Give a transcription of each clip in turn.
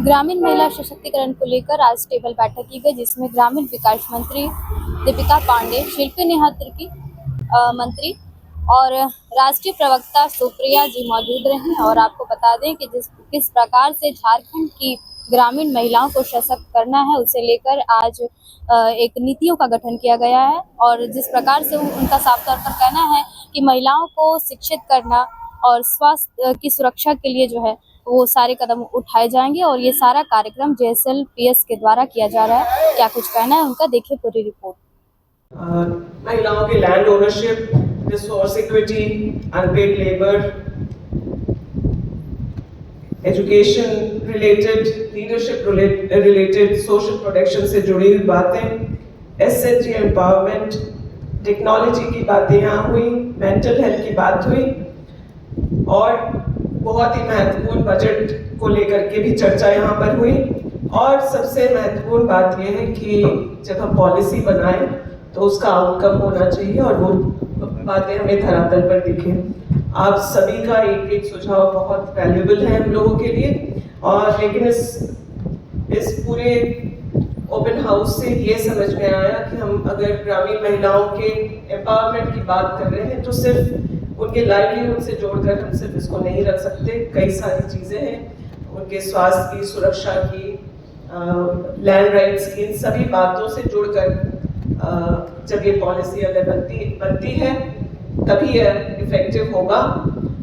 ग्रामीण महिला सशक्तिकरण को लेकर आज टेबल बैठक की गई, जिसमें ग्रामीण विकास मंत्री दीपिका पांडे, शिल्पी नेहा तिर्की मंत्री और राष्ट्रीय प्रवक्ता सुप्रिया जी मौजूद रही। और आपको बता दें कि किस प्रकार से झारखंड की ग्रामीण महिलाओं को सशक्त करना है, उसे लेकर आज एक नीतियों का गठन किया गया है। और जिस प्रकार से उनका साफ तौर पर कहना है कि महिलाओं को शिक्षित करना और स्वास्थ्य की सुरक्षा के लिए जो है वो सारे कदम उठाए जाएंगे। और ये सारा कार्यक्रम JSLPS के द्वारा किया जा रहा है। क्या कुछ कहना है उनका, देखिए पूरी रिपोर्ट। महिलाओं के land ownership, resource equity, unpaid labour, education related, leadership related, social protection से जुड़ी हुई बातें, SHG एम्पावरमेंट, टेक्नोलॉजी की बातें यहाँ हुई, मेंटल हेल्थ की बात हुई और बहुत ही महत्वपूर्ण बजट को लेकर के भी चर्चा यहाँ पर हुई। और सबसे महत्वपूर्ण बात यह है कि जब हम पॉलिसी बनाएं तो उसका आउटकम होना चाहिए और वो बातें हमें धरातल पर दिखें। आप सभी का एक एक सुझाव बहुत वैल्यूएबल है हम लोगों के लिए। और लेकिन इस पूरे ओपन हाउस से ये समझ में आया कि हम अगर ग्रामीण महिलाओं के एम्पावरमेंट की बात कर रहे हैं तो सिर्फ उनके लाइवलीहुड से जोड़कर हम सिर्फ इसको नहीं रख सकते। कई सारी चीज़ें हैं, उनके स्वास्थ्य की, सुरक्षा की, लैंड राइट्स की, इन सभी बातों से जुड़कर जब ये पॉलिसी अगर बनती है तभी यह इफेक्टिव होगा।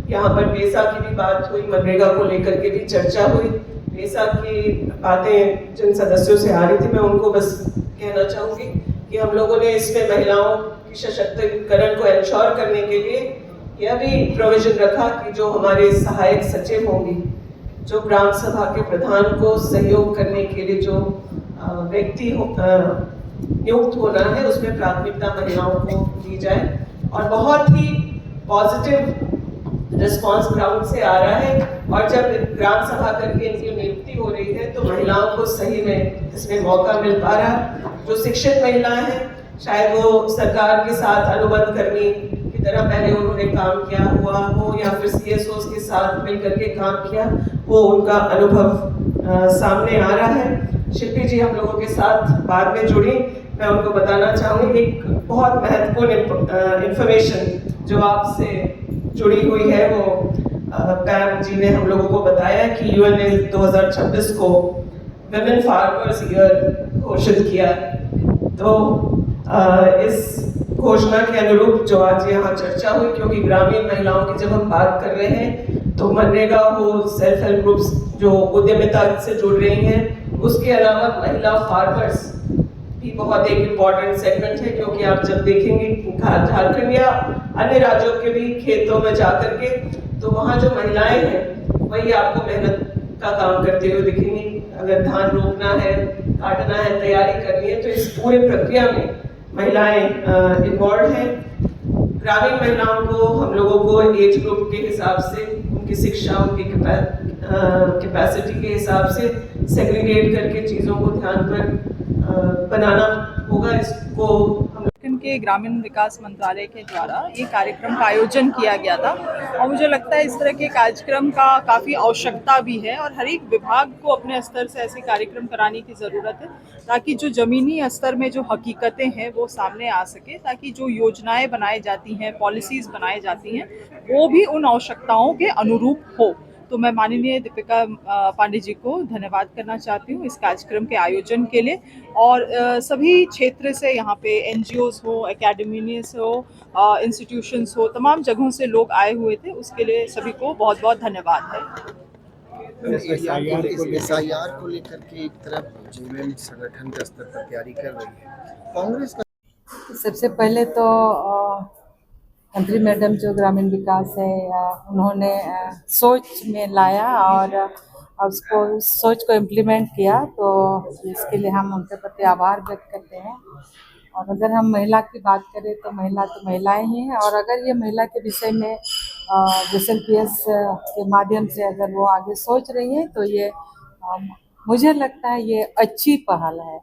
यहाँ पर पेसा की भी बात हुई, मनरेगा को लेकर के भी चर्चा हुई। पेसा की बातें जिन सदस्यों से आ रही थी, मैं उनको बस कहना चाहूँगी कि हम लोगों ने इसमें महिलाओं की सशक्तिकरण को इंश्योर करने के लिए यह भी प्रोविजन रखा कि जो हमारे सहायक सचिव होंगी, जो ग्राम सभा के प्रधान को सहयोग करने के लिए जो व्यक्ति नियुक्त होना है, उसमें प्राथमिकता महिलाओं को दी जाए। और बहुत ही पॉजिटिव रिस्पांस ग्राउंड से आ रहा है। और जब ग्राम सभा करके इनकी नियुक्ति हो रही है तो महिलाओं को सही में इसमें मौका मिल पा रहा है। जो शिक्षित महिलाएं हैं, शायद वो सरकार के साथ अनुबंध कर्मी की तरह पहले उन्होंने काम किया हुआ हो या फिर CSOs के साथ मिलकर के काम किया हो, उनका अनुभव सामने आ रहा है। शिल्पी जी हम लोगों के साथ बाद में जुड़ी, मैं उनको बताना चाहूँगी एक बहुत महत्वपूर्ण इंफॉर्मेशन जो आपसे जुड़ी हुई है। वो पैम जी ने हम लोगों को बताया कि UN ने 2026 को विमेन फार्मर्स ईयर घोषित किया। तो इस घोषणा के अनुरूप जो आज यहाँ चर्चा हुई, क्योंकि ग्रामीण महिलाओं की जब हम बात कर रहे हैं तो मनरेगा हो, सेल्फ हेल्प ग्रुप्स जो उद्यमिता से जुड़ रही हैं, उसके अलावा महिला फार्मर्स भी बहुत एक इम्पॉर्टेंट सेगमेंट है। क्योंकि आप जब देखेंगे झारखंड या अन्य राज्यों के भी खेतों में जाकर के, तो वहाँ जो महिलाएं हैं वही आपको मेहनत का काम करते हुए दिखेंगी। अगर धान रोपना है, काटना है, तैयारी करनी है, तो इस पूरे प्रक्रिया में महिलाएं इन्वॉल्व हैं। ग्रामीण महिलाओं को हम लोगों को एज ग्रुप के हिसाब से, उनकी शिक्षा, उनकी कैपेसिटी के हिसाब से सेग्रीगेट करके चीज़ों को ध्यान पर बनाना होगा। इसको हम के ग्रामीण विकास मंत्रालय के द्वारा ये कार्यक्रम का आयोजन किया गया था और मुझे लगता है इस तरह के कार्यक्रम का काफ़ी आवश्यकता भी है और हर एक विभाग को अपने स्तर से ऐसे कार्यक्रम कराने की ज़रूरत है, ताकि जो ज़मीनी स्तर में जो हकीकतें हैं वो सामने आ सके, ताकि जो योजनाएं बनाई जाती हैं, पॉलिसीज़ बनाई जाती हैं, वो भी उन आवश्यकताओं के अनुरूप हो। तो मैं माननीय दीपिका पांडे जी को धन्यवाद करना चाहती हूँ इस कार्यक्रम के आयोजन के लिए। और सभी क्षेत्र से यहाँ पे NGOs हो, एकेडमीज हो, इंस्टीट्यूशंस हो, तमाम जगहों से लोग आए हुए थे, उसके लिए सभी को बहुत बहुत धन्यवाद है। SIR को लेकर के एक तरफ जेएमएम संगठन के स्तर पर तैयारी कर रही है कांग्रेस का। सबसे पहले तो मंत्री मैडम जो ग्रामीण विकास है, उन्होंने सोच में लाया और उसको सोच को इम्प्लीमेंट किया, तो इसके लिए हम उनके प्रति आभार व्यक्त करते हैं। और अगर हम महिला की बात करें तो महिलाएं ही हैं। और अगर ये महिला के विषय में JSLPS के माध्यम से अगर वो आगे सोच रही हैं तो ये मुझे लगता है ये अच्छी पहल है।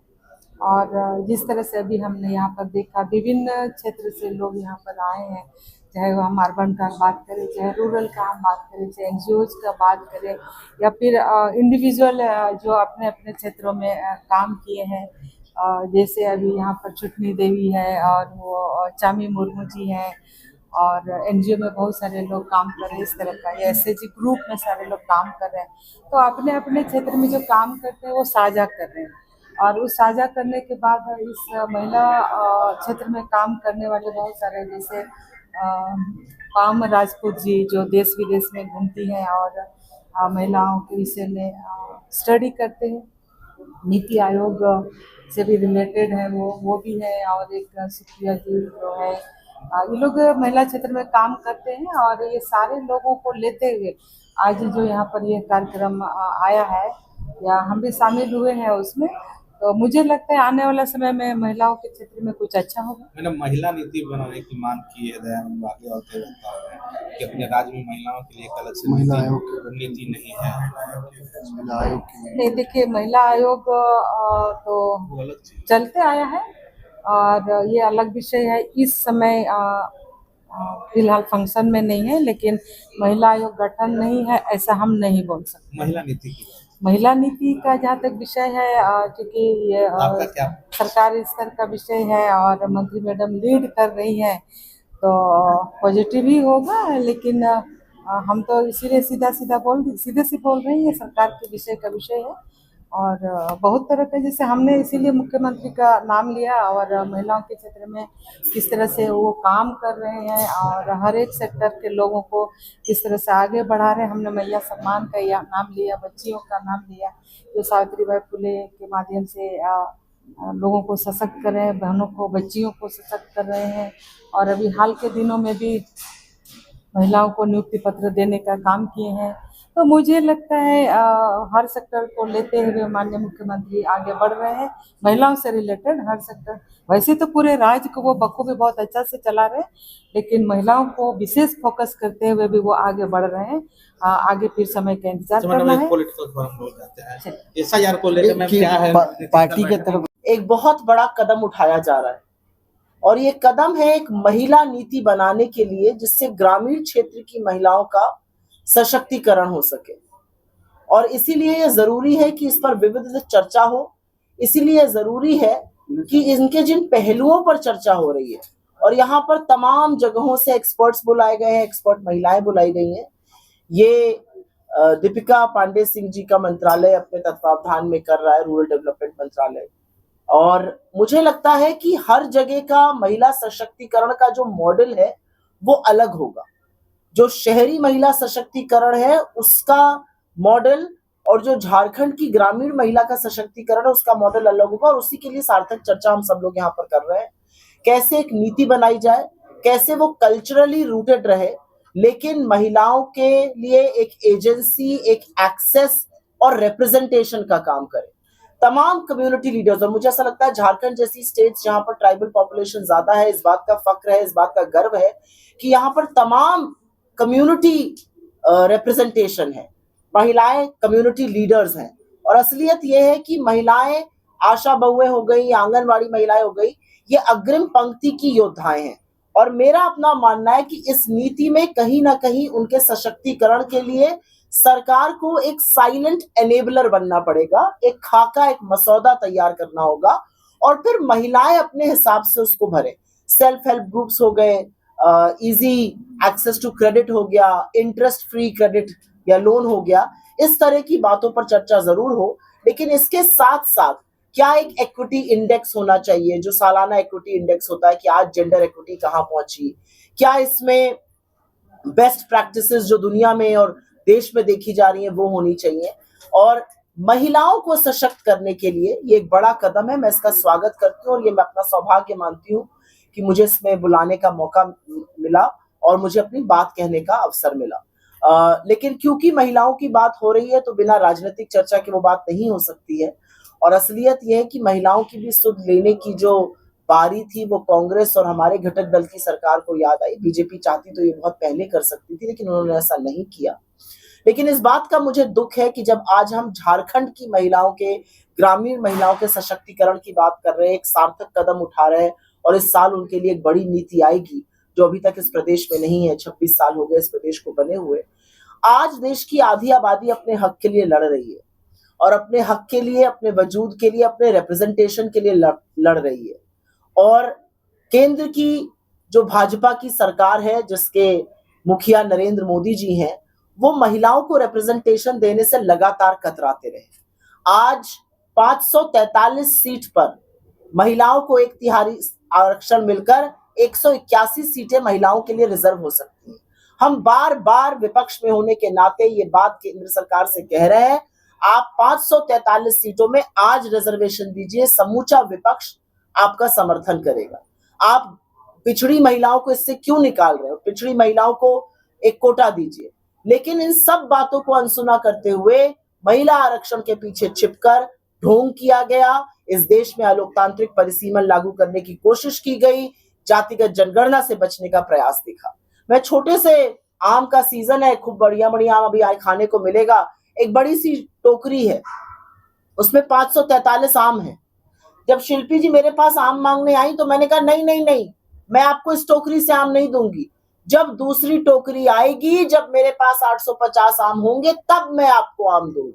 और जिस तरह से अभी हमने यहाँ पर देखा, विभिन्न क्षेत्र से लोग यहाँ पर आए हैं, चाहे वो हम अर्बन का बात करें, चाहे रूरल का हम बात करें, चाहे एनजीओज का बात करें, या फिर इंडिविजुअल जो अपने अपने क्षेत्रों में काम किए हैं। जैसे अभी यहाँ पर छुटनी देवी है, और वो चामी मुर्मू जी हैं, और एनजीओ में बहुत सारे लोग काम कर रहे हैं इस तरह का, या एसएचजी ग्रुप में सारे लोग काम कर रहे हैं। तो अपने अपने क्षेत्र में जो काम करते हैं वो साझा कर रहे हैं, और उस साझा करने के बाद इस महिला क्षेत्र में काम करने वाले बहुत सारे, जैसे पाम राजपूत जी जो देश विदेश में घूमती हैं और महिलाओं के विषय में स्टडी करते हैं, नीति आयोग से भी रिलेटेड है वो भी है, और एक सुप्रिया जी जो है, ये लोग महिला क्षेत्र में काम करते हैं। और ये सारे लोगों को लेते हुए आज जो यहाँ पर ये कार्यक्रम आया है, या हम भी शामिल हुए हैं उसमें, तो मुझे लगता है आने वाला समय में महिलाओं के क्षेत्र में कुछ अच्छा होगा। मैंने महिला नीति बनाने की मांग की है दयानंद बागे और देवता है कि अपने राज्य में महिलाओं के लिए एक अलग से महिला नीति नहीं है। महिला आयोग की नहीं, देखिए, महिला आयोग तो वो अलग चीज चलते आया है, और ये अलग विषय है। इस समय फिलहाल फंक्शन में नहीं है, लेकिन महिला आयोग गठन नहीं है ऐसा हम नहीं बोल सकते। महिला नीति की महिला नीति का जहाँ तक विषय है, क्योंकि ये आपका क्या सरकारी स्तर का विषय है और मंत्री मैडम लीड कर रही हैं, तो पॉजिटिव ही होगा। लेकिन हम तो इसीलिए सीधे से बोल रहे हैं, ये सरकार के विषय का विषय है। और बहुत तरह के, जैसे हमने इसीलिए मुख्यमंत्री का नाम लिया, और महिलाओं के क्षेत्र में किस तरह से वो काम कर रहे हैं, और हर एक सेक्टर के लोगों को किस तरह से आगे बढ़ा रहे हैं। हमने मैया सम्मान का या नाम लिया, बच्चियों का नाम लिया, जो सावित्रीबाई फुले के माध्यम से लोगों को सशक्त कर रहे हैं, बहनों को, बच्चियों को सशक्त कर रहे हैं। और अभी हाल के दिनों में भी महिलाओं को नियुक्ति पत्र देने का काम किए हैं। तो मुझे लगता है हर सेक्टर को लेते हुए माननीय मुख्यमंत्री आगे बढ़ रहे हैं, महिलाओं से रिलेटेड हर सेक्टर। वैसे तो पूरे राज्य को वो बखूबी बहुत अच्छा से चला रहे हैं, लेकिन महिलाओं को विशेष फोकस करते हुए भी वो आगे बढ़ रहे हैं। आगे फिर समय का इंतजार करना है। पॉलिटिकल फोरम बोल जाते हैं एसआईआर को लेकर मैम क्या है पार्टी के तरफ एक बहुत बड़ा कदम उठाया जा रहा है, और ये कदम है एक महिला नीति बनाने के लिए, जिससे ग्रामीण क्षेत्र की महिलाओं का सशक्तिकरण हो सके। और इसीलिए ये जरूरी है कि इस पर विविध चर्चा हो, इसीलिए जरूरी है कि इनके जिन पहलुओं पर चर्चा हो रही है, और यहाँ पर तमाम जगहों से एक्सपर्ट्स बुलाए गए हैं, एक्सपर्ट महिलाएं बुलाई गई हैं। ये दीपिका पांडे सिंह जी का मंत्रालय अपने तत्वावधान में कर रहा है, रूरल डेवलपमेंट मंत्रालय। और मुझे लगता है कि हर जगह का महिला सशक्तिकरण का जो मॉडल है वो अलग होगा। जो शहरी महिला सशक्तिकरण है उसका मॉडल, और जो झारखंड की ग्रामीण महिला का सशक्तिकरण है उसका मॉडल अलग होगा। और उसी के लिए सार्थक चर्चा हम सब लोग यहाँ पर कर रहे हैं। कैसे एक नीति बनाई जाए, कैसे वो कल्चरली रूटेड रहे, लेकिन महिलाओं के लिए एक एजेंसी, एक एक्सेस और रिप्रेजेंटेशन का काम करे। तमाम कम्युनिटी लीडर्स, और मुझे ऐसा लगता है झारखंड जैसी स्टेट्स जहां पर ट्राइबल पॉपुलेशन ज्यादा है, इस बात का फक्र है, इस बात का गर्व है कि यहाँ पर तमाम कम्युनिटी रिप्रेजेंटेशन है, महिलाएं कम्युनिटी लीडर्स हैं। और असलियत यह है कि महिलाएं आशा बहुएं हो गई, आंगनवाड़ी महिलाएं हो गई, ये अग्रिम पंक्ति की योद्धाएं हैं। और मेरा अपना मानना है कि इस नीति में कहीं ना कहीं उनके सशक्तिकरण के लिए सरकार को एक साइलेंट एनेबलर बनना पड़ेगा, एक खाका, एक मसौदा तैयार करना होगा, और फिर महिलाएं अपने हिसाब से उसको भरे। सेल्फ हेल्प ग्रुप्स हो गए, इजी एक्सेस टू क्रेडिट हो गया, इंटरेस्ट फ्री क्रेडिट या लोन हो गया, इस तरह की बातों पर चर्चा जरूर हो। लेकिन इसके साथ साथ क्या एक इक्विटी इंडेक्स होना चाहिए, जो सालाना इक्विटी इंडेक्स होता है कि आज जेंडर इक्विटी कहाँ पहुंची, क्या इसमें बेस्ट प्रैक्टिसेस जो दुनिया में और देश में देखी जा रही है वो होनी चाहिए। और महिलाओं को सशक्त करने के लिए ये एक बड़ा कदम है, मैं इसका स्वागत करती हूँ, और ये मैं अपना सौभाग्य मानती हूँ कि मुझे इसमें बुलाने का मौका मिला और मुझे अपनी बात कहने का अवसर मिला। लेकिन क्योंकि महिलाओं की बात हो रही है तो बिना राजनीतिक चर्चा के वो बात नहीं हो सकती है। और असलियत यह है कि महिलाओं की भी सुध लेने की जो बारी थी वो कांग्रेस और हमारे घटक दल की सरकार को याद आई। बीजेपी चाहती तो ये बहुत पहले कर सकती थी, लेकिन उन्होंने ऐसा नहीं किया। लेकिन इस बात का मुझे दुख है कि जब आज हम झारखंड की महिलाओं के, ग्रामीण महिलाओं के सशक्तिकरण की बात कर रहे हैं, एक सार्थक कदम उठा रहे हैं, और इस साल उनके लिए एक बड़ी नीति आएगी, जो अभी तक इस प्रदेश में नहीं है, 26 साल हो गए इस प्रदेश को बने हुए। आज देश की आधी आबादी अपने हक के लिए लड़ रही है और अपने हक के लिए, अपने वजूद के लिए, अपने रिप्रेजेंटेशन के लिए लड़ रही है। और केंद्र की जो भाजपा की सरकार है, जिसके मुखिया नरेंद्र मोदी जी हैं, वो महिलाओं को रिप्रेजेंटेशन देने से लगातार कतराते रहे। आज 543 सीट पर महिलाओं को 1/3 आरक्षण मिलकर 181 सीटें महिलाओं के लिए रिजर्व हो सकती हैं। हम बार बार विपक्ष में होने के नाते ये बात केंद्र सरकार से कह रहे हैं, आप 543 सीटों में आज रिजर्वेशन दीजिए, समूचा विपक्ष आपका समर्थन करेगा। आप पिछड़ी महिलाओं को इससे क्यों निकाल रहे हो? पिछड़ी महिलाओं को एक कोटा दीजिए। लेकिन इन सब बातों को अनसुना करते हुए महिला आरक्षण के पीछे छिपकर ढोंग किया गया। इस देश में अलोकतांत्रिक परिसीमन लागू करने की कोशिश की गई, जातिगत जनगणना से बचने का प्रयास दिखा। मैं छोटे से आम का सीजन है, खूब बढ़िया बढ़िया आम अभी आज खाने को मिलेगा। एक बड़ी सी टोकरी है, उसमें 543 आम है। जब शिल्पी जी मेरे पास आम मांगने आई तो मैंने कहा नहीं नहीं नहीं, मैं आपको इस टोकरी से आम नहीं दूंगी। जब दूसरी टोकरी आएगी, जब मेरे पास 850 आम होंगे, तब मैं आपको आम दूंगी।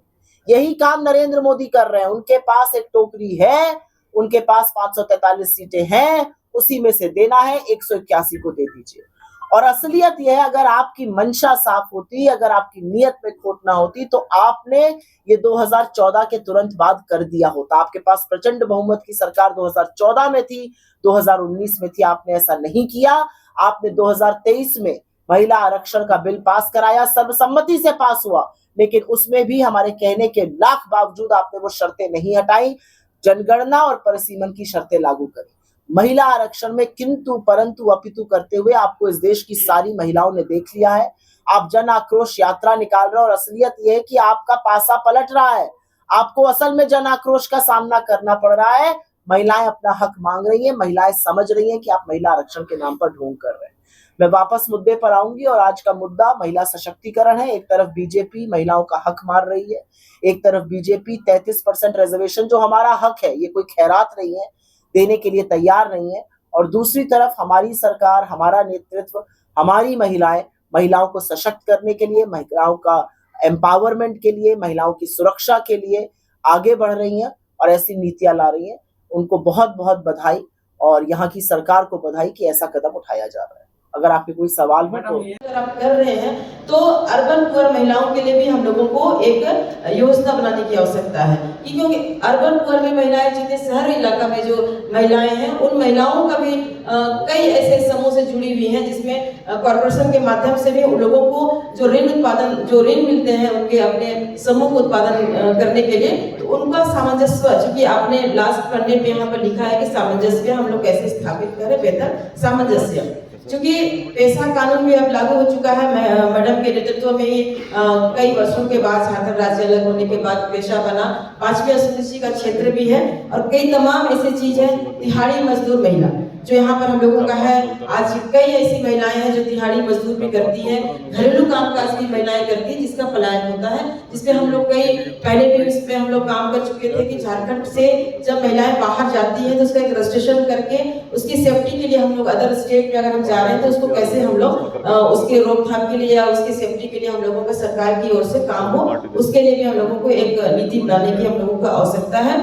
यही काम नरेंद्र मोदी कर रहे हैं। उनके पास एक टोकरी है, उनके पास 543 सीटें हैं, उसी में से देना है, 181 को दे दीजिए। और असलियत यह है, अगर आपकी मंशा साफ होती, अगर आपकी नीयत में खोट ना होती, तो आपने ये 2014 के तुरंत बाद कर दिया होता। आपके पास प्रचंड बहुमत की सरकार 2014 में थी, 2019 में थी, आपने ऐसा नहीं किया। आपने 2023 में महिला आरक्षण का बिल पास कराया, सर्वसम्मति से पास हुआ, लेकिन उसमें भी हमारे कहने के लाख बावजूद आपने वो शर्तें नहीं हटाई, जनगणना और परिसीमन की शर्तें लागू करी। महिला आरक्षण में किंतु परंतु अपितु करते हुए आपको इस देश की सारी महिलाओं ने देख लिया है। आप जन आक्रोश यात्रा निकाल रहे हो और असलियत यह है कि आपका पासा पलट रहा है। आपको असल में जन आक्रोश का सामना करना पड़ रहा है। महिलाएं अपना हक मांग रही हैं, महिलाएं समझ रही हैं कि आप महिला आरक्षण के नाम पर ढोंग कर रहे हैं। मैं वापस मुद्दे पर आऊंगी और आज का मुद्दा महिला सशक्तिकरण है। एक तरफ बीजेपी महिलाओं का हक मार रही है, एक तरफ बीजेपी 33% रिजर्वेशन जो हमारा हक है, ये कोई खैरात नहीं है, देने के लिए तैयार नहीं है। और दूसरी तरफ हमारी सरकार, हमारा नेतृत्व, हमारी महिलाओं को सशक्त करने के लिए, महिलाओं का एम्पावरमेंट के लिए, महिलाओं की सुरक्षा के लिए आगे बढ़ रही हैं और ऐसी नीतियां ला रही हैं। उनको बहुत बहुत बधाई और यहाँ की सरकार को बधाई कि ऐसा कदम उठाया जा रहा है। अगर आपके कोई सवाल हो तो अगर आप कर रहे हैं तो अर्बन पुअर महिलाओं के लिए भी हम लोगों को एक योजना बनाने की आवश्यकता है, क्योंकि अर्बन पुअर में महिलाएं जितने शहरी इलाका में जो महिलाएं हैं, उन महिलाओं का भी कई ऐसे समूह से जुड़ी हुई हैं, जिसमें कॉर्पोरेशन के माध्यम से भी उन लोगों को जो ऋण मिलते हैं उनके अपने समूह को उत्पादन करने के लिए, तो उनका सामंजस्य, चूंकि आपने लास्ट पन्ने पे यहाँ पर लिखा है कि सामंजस्य हम लोग कैसे स्थापित करें, बेहतर सामंजस्य। क्योंकि पेशा कानून भी अब लागू हो चुका है, मैडम के नेतृत्व में ही कई वर्षों के बाद झारखंड राज्य अलग होने के बाद पेशा बना, 5वीं अनुसूची का क्षेत्र भी है और कई तमाम ऐसी चीज है। दिहाड़ी मजदूर महिला जो यहाँ पर हम लोगों का है, आज कई ऐसी महिलाएं हैं जो दिहाड़ी मजदूर भी करती हैं, घरेलू कामकाज भी महिलाएं करती हैं, जिसका पलायन होता है, जिसपे हम लोग कई पहले भी इस पे हम लोग काम कर चुके थे कि झारखंड से जब महिलाएं बाहर जाती हैं तो उसका एक रजिस्ट्रेशन करके उसकी सेफ्टी के लिए हम लोग अदर स्टेट में अगर हम जा रहे हैं तो उसको कैसे हम लोग उसके रोकथाम के लिए या उसकी सेफ्टी के लिए हम लोगों का सरकार की ओर से काम हो, उसके लिए भी हम लोगों को एक नीति बनाने की हम लोगों को आवश्यकता है।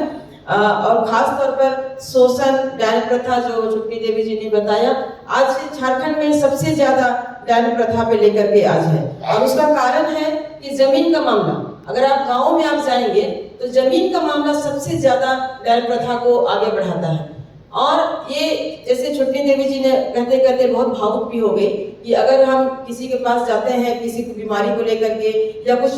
और खास तौर पर शोषण, डायन प्रथा जो चुटनी देवी जी ने बताया, आज झारखंड में सबसे ज्यादा डायन प्रथा पे लेकर के आज है और उसका कारण है कि जमीन का मामला। अगर आप गाँव में आप जाएंगे तो जमीन का मामला सबसे ज्यादा डायन प्रथा को आगे बढ़ाता है। और ये जैसे चुटनी देवी जी ने कहते कहते बहुत भावुक भी हो गई कि अगर हम किसी के पास जाते हैं किसी को बीमारी को लेकर के या कुछ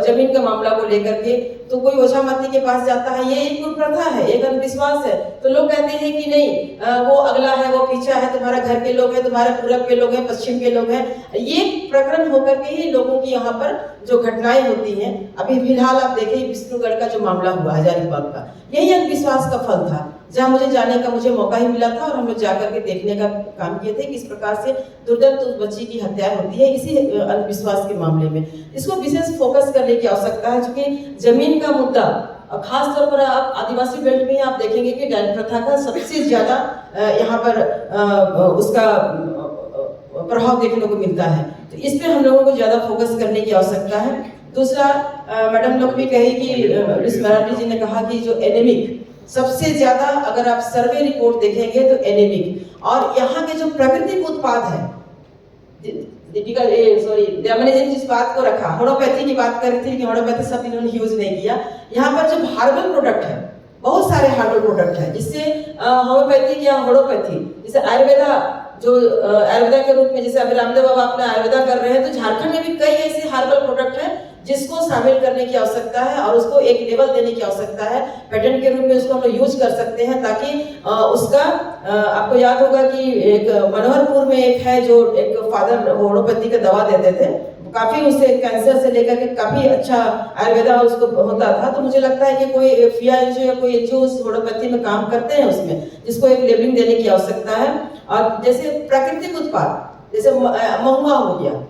जमीन का मामला को लेकर के, तो कोई ओझामती के पास जाता है, ये एक कुप्रथा है, एक अंधविश्वास है। तो लोग कहते हैं कि नहीं वो अगला है, वो पीछा है, तुम्हारा घर के लोग हैं, तुम्हारे पूरब के लोग हैं, पश्चिम के लोग हैं। ये प्रकरण होकर के ही लोगों की यहाँ पर जो घटनाएं होती हैं, अभी फिलहाल आप देखिए विष्णुगढ़ का जो मामला हुआ हजारीबाग का, यही अंधविश्वास का फल था, जहाँ मुझे जाने का मुझे मौका ही मिला था और हम लोग जाकर के देखने का काम किए थे किस प्रकार से दुर्दर्श उस बच्ची की हत्या होती है इसी अंधविश्वास के मामले में। इसको विशेष फोकस करने की आवश्यकता है, क्योंकि जमीन का मुद्दा खास तौर पर आप आदिवासी बेल्ट में आप देखेंगे कि डायन प्रथा का सबसे ज्यादा यहाँ पर उसका प्रभाव देखने को मिलता है। तो इस पे हम लोगों को ज्यादा फोकस करने की आवश्यकता है। दूसरा, मैडम लोग भी कही कि स्मृति जी ने कहा कि जो एनीमिक सबसे ज्यादा, अगर आप सर्वे रिपोर्ट देखेंगे तो एनीमिक, और यहाँ के जो प्राकृतिक उत्पाद है, दयामनी जी ने जिस बात को रखा, होम्योपैथी की बात कर रही थी कि होम्योपैथी सब इन्होंने यूज नहीं किया। यहाँ पर जो हार्बल प्रोडक्ट है, बहुत सारे हार्बल प्रोडक्ट है, जिससे होम्योपैथी या होम्योपैथी, जैसे आयुर्वेदा, जो आयुर्वेदा के रूप में जैसे अभी रामदेव बाबा अपना आयुर्वेदा कर रहे हैं, तो झारखंड में भी कई ऐसे हार्बल प्रोडक्ट हैं जिसको शामिल करने की आवश्यकता है और उसको एक लेवल देने की आवश्यकता है। पेटेंट के रूप में उसको हम लोग यूज कर सकते हैं, ताकि उसका आपको याद होगा कि एक मनोहरपुर में एक है जो एक फादर होम्योपैथी का दवा देते थे, काफी उससे कैंसर से लेकर के काफी अच्छा आयुर्वेदा उसको होता था। तो मुझे लगता है कि कोई फिया एनजीओ या कोई एनजीओ उस होम्योपैथी में काम करते हैं उसमें, जिसको एक लेबलिंग देने की आवश्यकता है। और जैसे प्राकृतिक उत्पाद, जैसे महुआ हो गया,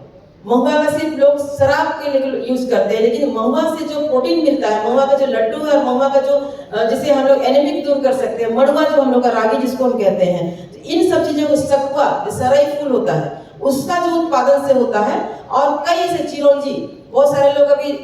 महुआ का सिर्फ लोग शराब के लिए यूज करते हैं, लेकिन महुआ से जो प्रोटीन मिलता है, महुआ का जो लड्डू है और महुआ का जो जिसे हम लोग एनीमिक दूर कर सकते हैं, मड़ुआ जो हम लोग का रागी जिसको हम कहते हैं, तो इन सब चीजों को सकुआ, सराई फूल होता है, उसका जो उत्पादन से होता है। और कई ऐसे चिरौंजी, बहुत सारे लोग अभी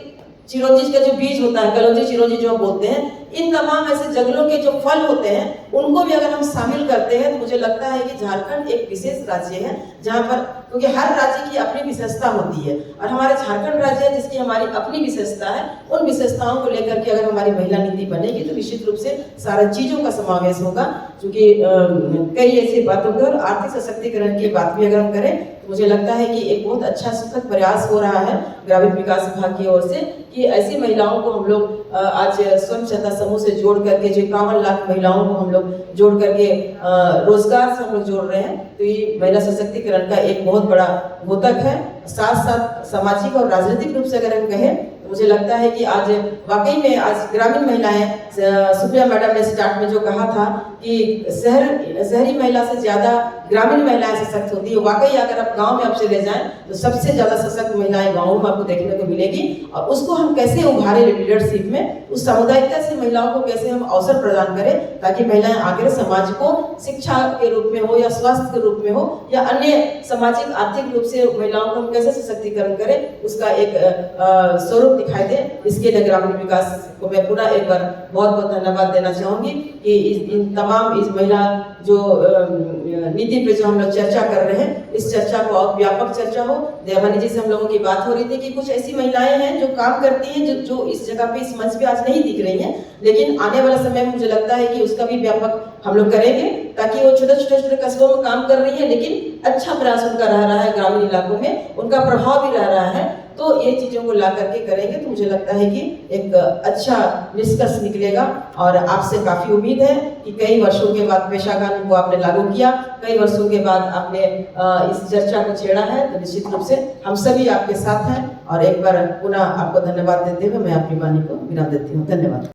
चिरौंजी का जो बीज होता है, कलौंजी चिरौंजी जो बोलते हैं, इन तमाम ऐसे जंगलों के जो फल होते हैं उनको भी अगर हम शामिल करते हैं तो मुझे लगता है कि झारखंड एक विशेष राज्य है, जहां पर, क्योंकि हर राज्य की अपनी विशेषता होती है और हमारे झारखंड राज्य है जिसकी हमारी अपनी विशेषता है। उन विशेषताओं को लेकर के अगर हमारी महिला नीति बनेगी तो निश्चित रूप से सारी चीजों का समावेश होगा। क्योंकि कई ऐसी बातों पर आर्थिक सशक्तिकरण की बात भी अगर हम करें तो मुझे लगता है कि एक बहुत अच्छा सतत प्रयास हो रहा है ग्रामीण विकास विभाग की ओर से कि ऐसी महिलाओं को हम लोग आज स्वयं सहायता समूह से जोड़ करके, जो 51 लाख महिलाओं को हम लोग जोड़ करके रोजगार से हम लोग जोड़ रहे हैं। तो ये महिला सशक्तिकरण का एक बहुत बड़ा घोतक है। साथ साथ सामाजिक और राजनीतिक रूप से अगर हम कहें तो मुझे लगता है कि आज वाकई में आज ग्रामीण महिलाएं, सुप्रिया मैडम ने स्टार्ट में जो कहा था कि शहरी महिला से ज्यादा ग्रामीण महिलाएं सशक्त होती है। वाकई अगर आप गांव में आप चले जाएं तो सबसे ज्यादा सशक्त महिलाएं गांवों में आपको देखने को मिलेगी। और उसको हम कैसे उभारे लीडरशिप में, उस सामुदायिकता से महिलाओं को कैसे हम अवसर प्रदान करें ताकि महिलाएं आकर समाज को शिक्षा के रूप में हो या स्वास्थ्य के रूप में हो या अन्य सामाजिक आर्थिक रूप से महिलाओं को हम कैसे सशक्तिकरण करें, उसका एक स्वरूप दिखाई दे। इसके लिए ग्रामीण विकास को मैं पुनः एक बार बहुत बहुत धन्यवाद देना चाहूंगी कि इन तमाम इस महिला जो नीति पे जो हम लोग चर्चा कर रहे हैं, इस चर्चा को और व्यापक चर्चा हो। दयामनी जी से हम लोगों की बात हो रही थी कि कुछ ऐसी महिलाएं हैं जो काम करती हैं जो इस जगह पे इस मंच पे आज नहीं दिख रही हैं, लेकिन आने वाला समय में मुझे लगता है कि उसका भी व्यापक हम लोग करेंगे ताकि वो छोटे छोटे कस्बों में काम कर रही है लेकिन अच्छा प्रयास उनका रह रहा है, ग्रामीण इलाकों में उनका प्रभाव भी रह रहा है। तो ये चीजों को ला करके करेंगे तो मुझे लगता है कि एक अच्छा निष्कर्ष निकलेगा। और आपसे काफी उम्मीद है कि कई वर्षों के बाद पेशा कानून को आपने लागू किया, कई वर्षों के बाद आपने इस चर्चा को छेड़ा है, तो निश्चित रूप से हम सभी आपके साथ हैं। और एक बार पुनः आपको धन्यवाद देते हुए मैं अपनी वाणी को विराम देती हूँ। धन्यवाद।